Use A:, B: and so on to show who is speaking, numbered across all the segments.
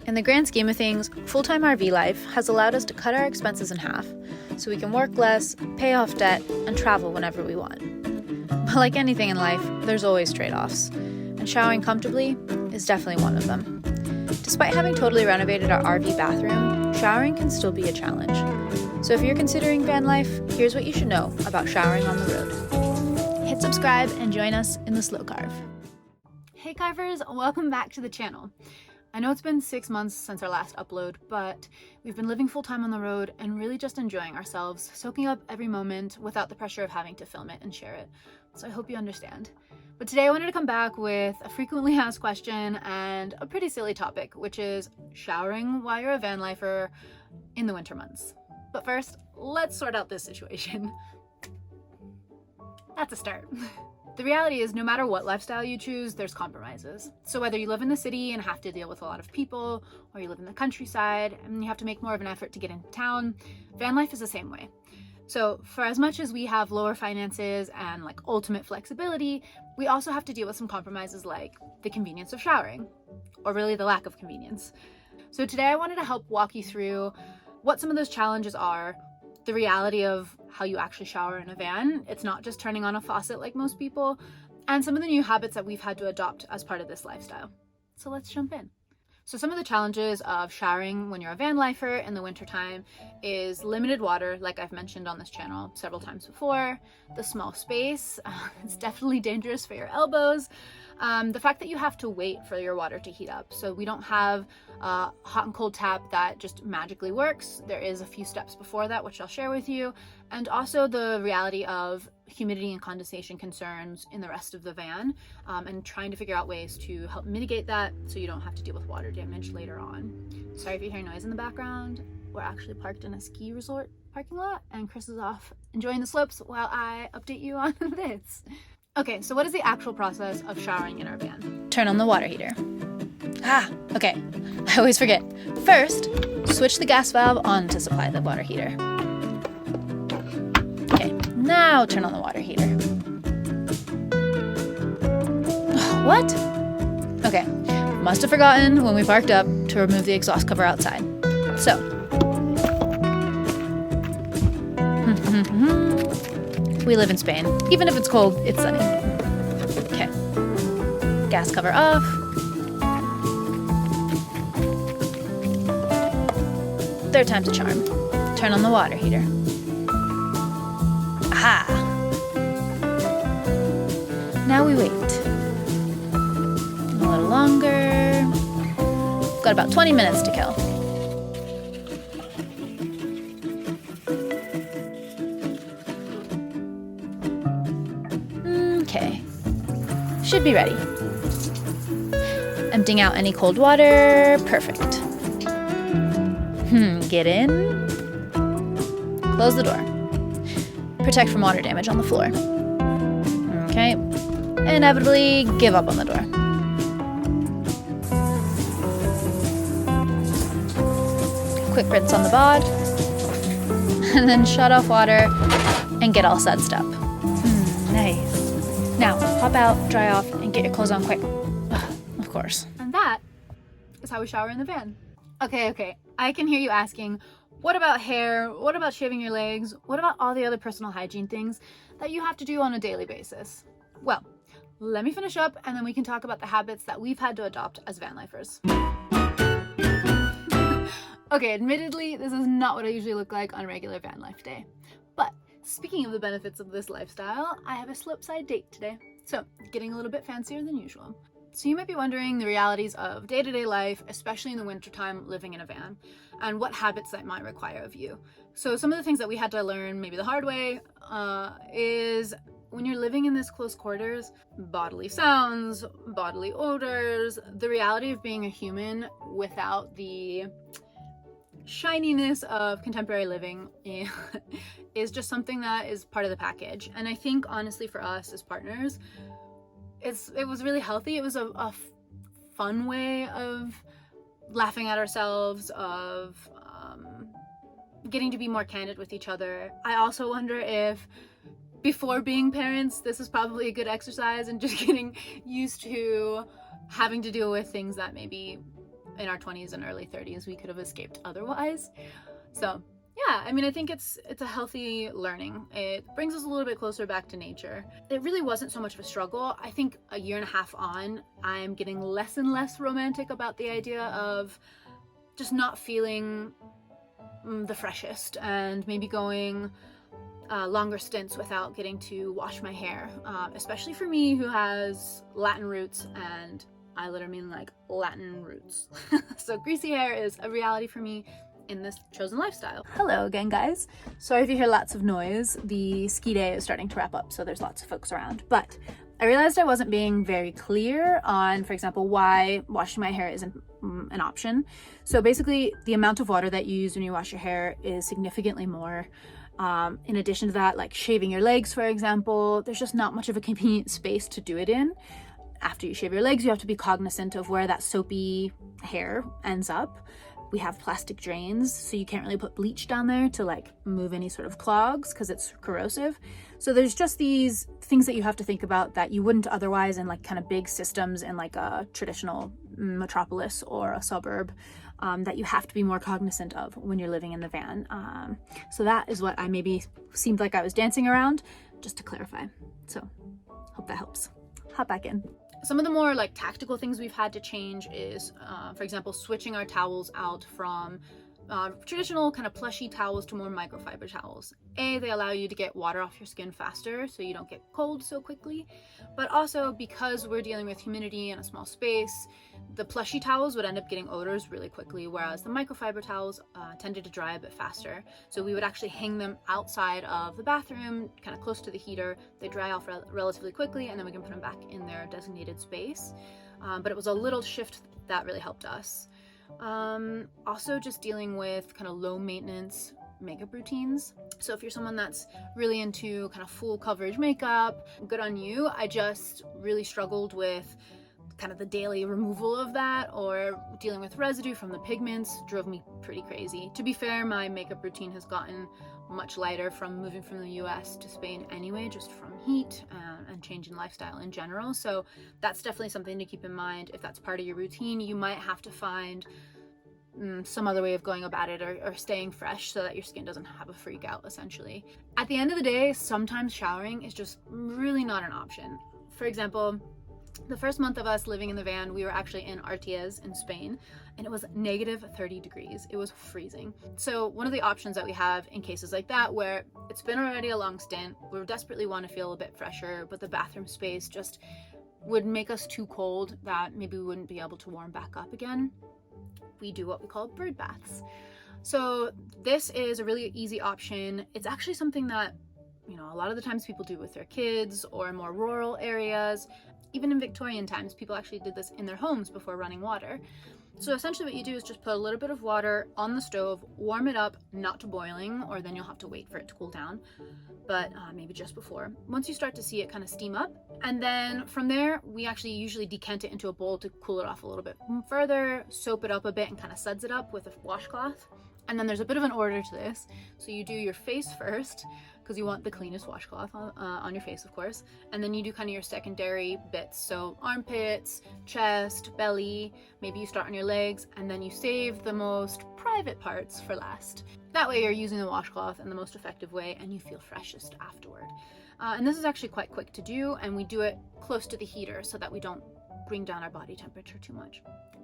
A: In the grand scheme of things, full-time RV life has allowed us to cut our expenses in half, so we can work less, pay off debt, and travel whenever we want. But like anything in life, there's always trade-offs, and showering comfortably is definitely one of them. Despite having totally renovated our RV bathroom, showering can still be a challenge. So if you're considering van life, here's what you should know about showering on the road. Hit subscribe and join us in the slow carve. Hey carvers, welcome back to the channel. I know it's been 6 months since our last upload, but we've been living full-time on the road and really just enjoying ourselves, soaking up every moment without the pressure of having to film it and share it. So I hope you understand. But today I wanted to come back with a frequently asked question and a pretty silly topic, which is showering while you're a van lifer in the winter months. But first, let's sort out this situation. That's a start. The reality is, no matter what lifestyle you choose, there's compromises. So whether you live in the city and have to deal with a lot of people, or you live in the countryside and you have to make more of an effort to get into town, van life is the same way. So for as much as we have lower finances and like ultimate flexibility, we also have to deal with some compromises like the convenience of showering, or really the lack of convenience. So today I wanted to help walk you through what some of those challenges are, the reality of how you actually shower in a van. It's not just turning on a faucet like most people, and some of the new habits that we've had to adopt as part of this lifestyle. So let's jump in. So some of the challenges of showering when you're a van lifer in the wintertime is limited water, like I've mentioned on this channel several times before, the small space, it's definitely dangerous for your elbows, the fact that you have to wait for your water to heat up. So we don't have a hot and cold tap that just magically works. There is a few steps before that, which I'll share with you. And also the reality of humidity and condensation concerns in the rest of the van, and trying to figure out ways to help mitigate that so you don't have to deal with water damage later on. Sorry if you hear noise in the background. We're actually parked in a ski resort parking lot and Chris is off enjoying the slopes while I update you on this. Okay, so what is the actual process of showering in our van? Turn on the water heater. Okay, I always forget. First, switch the gas valve on to supply the water heater. Okay, now turn on the water heater. What? Okay, must have forgotten when we parked up to remove the exhaust cover outside. So, we live in Spain. Even if it's cold, it's sunny. Okay. Gas cover off. Third time's a charm. Turn on the water heater. Aha! Now we wait. A little longer. Got about 20 minutes to kill. Okay, should be ready. Emptying out any cold water, perfect. Get in, close the door. Protect from water damage on the floor. Okay, inevitably give up on the door. Quick rinse on the bod, and then shut off water and get all sudsed up. Nice. Now, hop out, dry off, and get your clothes on quick. Of course. And that is how we shower in the van. Okay. I can hear you asking, what about hair? What about shaving your legs? What about all the other personal hygiene things that you have to do on a daily basis? Well, let me finish up and then we can talk about the habits that we've had to adopt as van lifers. Okay, admittedly, this is not what I usually look like on a regular van life day. But speaking of the benefits of this lifestyle, I have a slopeside date today, so getting a little bit fancier than usual. So you might be wondering the realities of day-to-day life, especially in the wintertime living in a van, and what habits that might require of you. So some of the things that we had to learn, maybe the hard way, is when you're living in this close quarters, bodily sounds, bodily odors, the reality of being a human without the shininess of contemporary living is just something that is part of the package. And I think honestly for us as partners, it was really healthy. It was a fun way of laughing at ourselves, of getting to be more candid with each other. I also wonder if before being parents, this is probably a good exercise and just getting used to having to deal with things that maybe in our 20s and early 30s we could have escaped otherwise. So yeah, I mean, I think it's a healthy learning. It brings us a little bit closer back to nature. It really wasn't so much of a struggle. I think a year and a half on, I'm getting less and less romantic about the idea of just not feeling the freshest and maybe going longer stints without getting to wash my hair, especially for me who has Latin roots, and I literally mean like Latin roots. So greasy hair is a reality for me in this chosen lifestyle. Hello again, guys. Sorry if you hear lots of noise. The ski day is starting to wrap up, so there's lots of folks around. But I realized I wasn't being very clear on, for example, why washing my hair isn't an option. So basically, the amount of water that you use when you wash your hair is significantly more. In addition to that, like shaving your legs, for example, there's just not much of a convenient space to do it in. After you shave your legs, you have to be cognizant of where that soapy hair ends up. We have plastic drains, so you can't really put bleach down there to like move any sort of clogs because it's corrosive. So there's just these things that you have to think about that you wouldn't otherwise in like kind of big systems in like a traditional metropolis or a suburb, that you have to be more cognizant of when you're living in the van. So that is what I maybe seemed like I was dancing around, just to clarify. So hope that helps. Hop back in. Some of the more like tactical things we've had to change is, for example, switching our towels out from traditional kind of plushy towels to more microfiber towels. They allow you to get water off your skin faster so you don't get cold so quickly, but also because we're dealing with humidity in a small space, the plushy towels would end up getting odors really quickly, whereas the microfiber towels tended to dry a bit faster. So we would actually hang them outside of the bathroom, kind of close to the heater. They dry off relatively quickly, and then we can put them back in their designated space. But it was a little shift that really helped us. Also just dealing with kind of low maintenance makeup routines. So if you're someone that's really into kind of full coverage makeup, good on you. I just really struggled with kind of the daily removal of that, or dealing with residue from the pigments drove me pretty crazy. To be fair, my makeup routine has gotten much lighter from moving from the US to Spain anyway, just from heat and change in lifestyle in general. So that's definitely something to keep in mind. If that's part of your routine, you might have to find some other way of going about it, or staying fresh so that your skin doesn't have a freak out, essentially. At the end of the day, sometimes showering is just really not an option. For example, the first month of us living in the van, we were actually in Arties in Spain, and it was negative 30 degrees. It was freezing. So one of the options that we have in cases like that, where it's been already a long stint, we desperately want to feel a bit fresher, but the bathroom space just would make us too cold that maybe we wouldn't be able to warm back up again, we do what we call bird baths. So this is a really easy option. It's actually something that, you know, a lot of the times people do with their kids or in more rural areas. Even in Victorian times, people actually did this in their homes before running water. So essentially what you do is just put a little bit of water on the stove, warm it up, not to boiling, or then you'll have to wait for it to cool down, but maybe just before. Once you start to see it kind of steam up, and then from there, we actually usually decant it into a bowl to cool it off a little bit further, soap it up a bit and kind of suds it up with a washcloth. And then there's a bit of an order to this. So you do your face first, because you want the cleanest washcloth on your face, of course. And then you do kind of your secondary bits. So armpits, chest, belly, maybe you start on your legs, and then you save the most private parts for last. That way you're using the washcloth in the most effective way and you feel freshest afterward. And this is actually quite quick to do, and we do it close to the heater so that we don't bring down our body temperature too much.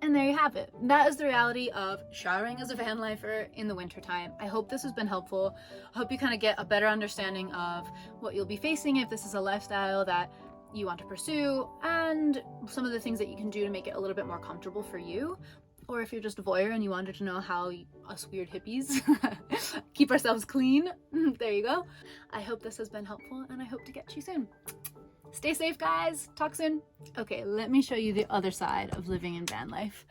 A: And there you have it. That is the reality of showering as a van lifer in the wintertime. I hope this has been helpful. I hope you kind of get a better understanding of what you'll be facing if this is a lifestyle that you want to pursue, and some of the things that you can do to make it a little bit more comfortable for you. Or if you're just a voyeur and you wanted to know how us weird hippies keep ourselves clean, there you go. I hope this has been helpful, and I hope to get you soon. Stay safe, guys. Talk soon. Okay, let me show you the other side of living in van life.